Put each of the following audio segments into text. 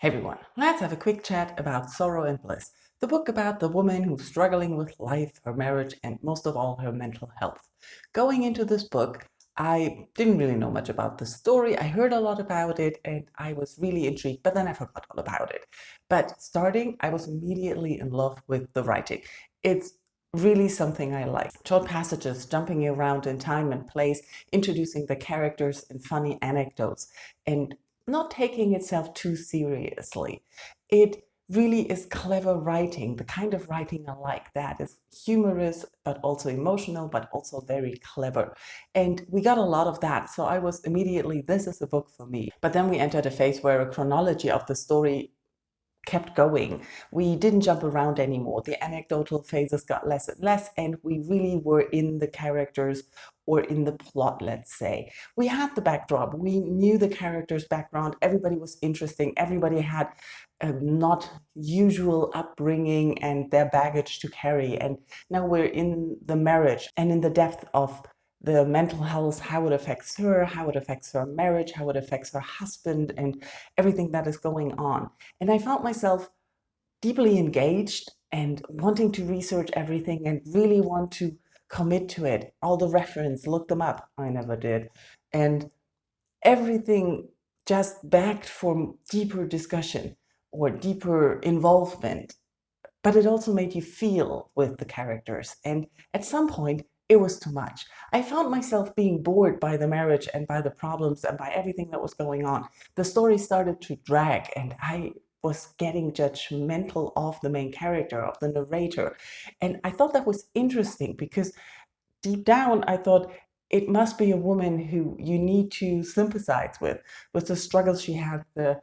Hey everyone, let's have a quick chat about Sorrow and Bliss, the book about the woman who's struggling with life, her marriage, and most of all, her mental health. Going into this book, I didn't really know much about the story. I heard a lot about it and I was really intrigued, but then I forgot all about it. But starting, I was immediately in love with the writing. It's really something I like. Short passages jumping around in time and place, introducing the characters and funny anecdotes, and not taking itself too seriously. It really is clever writing, the kind of writing I like, that is humorous, but also emotional, but also very clever. And we got a lot of that. So I was immediately, this is a book for me. But then we entered a phase where a chronology of the story kept going. We didn't jump around anymore. The anecdotal phases got less and less, and we really were in the characters or in the plot, let's say. We had the backdrop. We knew the characters' background. Everybody was interesting. Everybody had a not usual upbringing and their baggage to carry. And now we're in the marriage and in the depth of the mental health, how it affects her, how it affects her marriage, how it affects her husband, and everything that is going on. And I found myself deeply engaged and wanting to research everything and really want to commit to it. All the reference, look them up. I never did. And everything just begged for deeper discussion or deeper involvement. But it also made you feel with the characters. And at some point, it was too much. I found myself being bored by the marriage and by the problems and by everything that was going on. The story started to drag, and I was getting judgmental of the main character, of the narrator. And I thought that was interesting because deep down, I thought it must be a woman who you need to sympathize with the struggles she had, the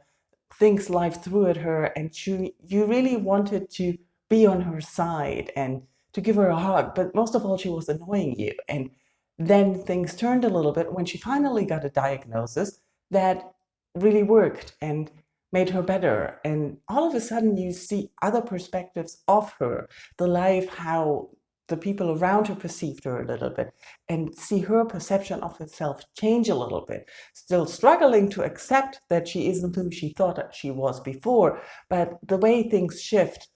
things life threw at her, and you really wanted to be on her side and to give her a hug. But most of all, she was annoying you. And then things turned a little bit when she finally got a diagnosis that really worked and made her better. And all of a sudden, you see other perspectives of her, the life, how the people around her perceived her a little bit, and see her perception of herself change a little bit. Still struggling to accept that she isn't who she thought she was before, but the way things shift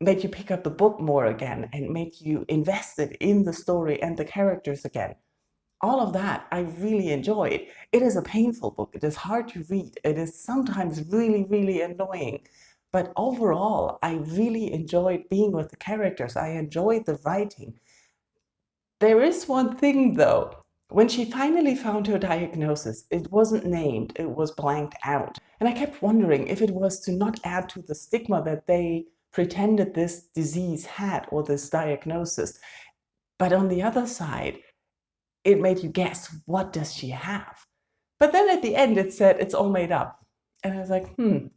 made you pick up the book more again and made you invested in the story and the characters again. All of that I really enjoyed. It is a painful book. It is hard to read. It is sometimes really, really annoying. But overall, I really enjoyed being with the characters. I enjoyed the writing. There is one thing though. When she finally found her diagnosis, it wasn't named, it was blanked out. And I kept wondering if it was to not add to the stigma that they pretended this disease had or this diagnosis. But on the other side, it made you guess, what does she have? But then at the end, it said it's all made up. And I was like,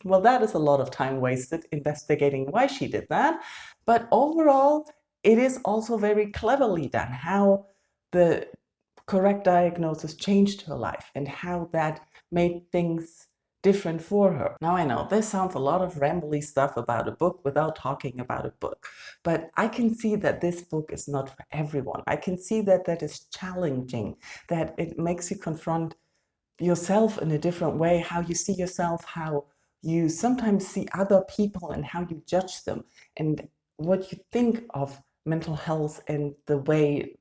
well, that is a lot of time wasted investigating why she did that. But overall, it is also very cleverly done how the correct diagnosis changed her life and how that made things different for her. Now I know this sounds a lot of rambly stuff about a book without talking about a book, but I can see that this book is not for everyone. I can see that that is challenging, that it makes you confront yourself in a different way, how you see yourself, how you sometimes see other people and how you judge them, and what you think of mental health and the way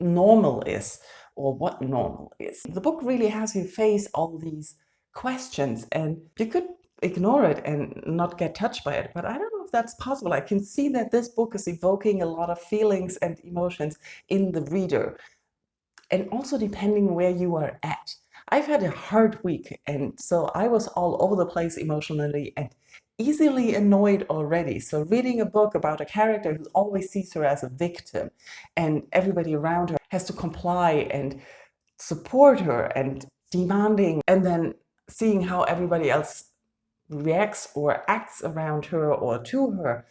normal is or what normal is. The book really has you face all these questions, and you could ignore it and not get touched by it, but I don't know if that's possible. I can see that this book is evoking a lot of feelings and emotions in the reader, and also depending where you are at. I've had a hard week, and so I was all over the place emotionally and easily annoyed already. So reading a book about a character who always sees her as a victim and everybody around her has to comply and support her and demanding, and then seeing how everybody else reacts or acts around her or to her,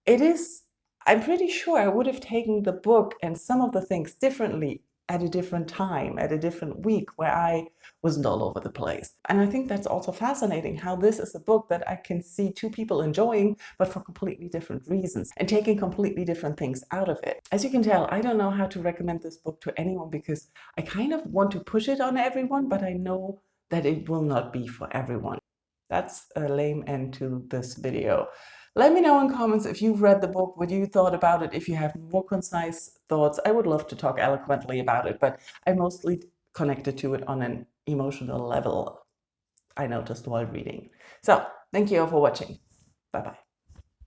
it is, I'm pretty sure I would have taken the book and some of the things differently at a different time, at a different week where I wasn't all over the place. And I think that's also fascinating how this is a book that I can see two people enjoying, but for completely different reasons and taking completely different things out of it. As you can tell, I don't know how to recommend this book to anyone because I kind of want to push it on everyone, but I know that it will not be for everyone. That's a lame end to this video. Let me know in comments if you've read the book, what you thought about it. If you have more concise thoughts, I would love to talk eloquently about it, but I mostly connected to it on an emotional level, I noticed while reading. So, thank you all for watching. Bye-bye.